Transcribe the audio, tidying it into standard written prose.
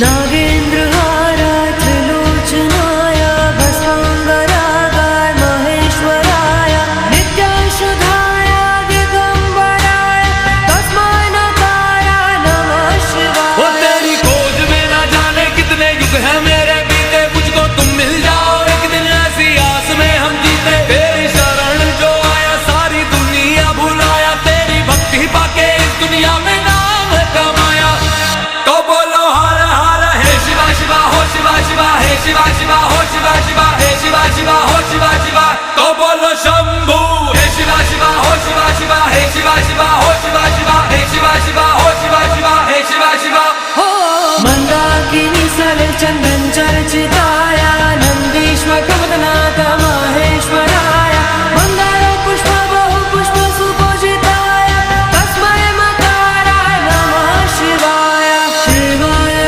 नागेन्द्रहाराय त्रिलोचनाय भस्मांगरागाय महेश्वराय नित्याशुधाय दिगंबराय तस्मै नकाराय नमः शिवाय। वो तेरी खोज में ना जाने कितने युग हैं मेरे बीते, मुझको तुम मिल जाओ एक दिन ऐसी आस में हम जीते। तेरी शरण जो आया सारी दुनिया भुलाया, तेरी भक्ति पाके इस दुनिया में नाम कमाया। तो बोलो हर हर हे शिवा शिवा हो शिवा शिवा हे शिवा शिवा हो शिवा शिवा हे शिवा शिवा हो शिवा शिवा। तो बोलो शंभू हे शिवा शिवा हो शिवा शिवा हे शिवा शिवा हो शिवा शिवा हे शिवा शिवा हो शिवा शिवा हे शिवा शिवा। मंदाकिनी सलिल चंदन चर्चिता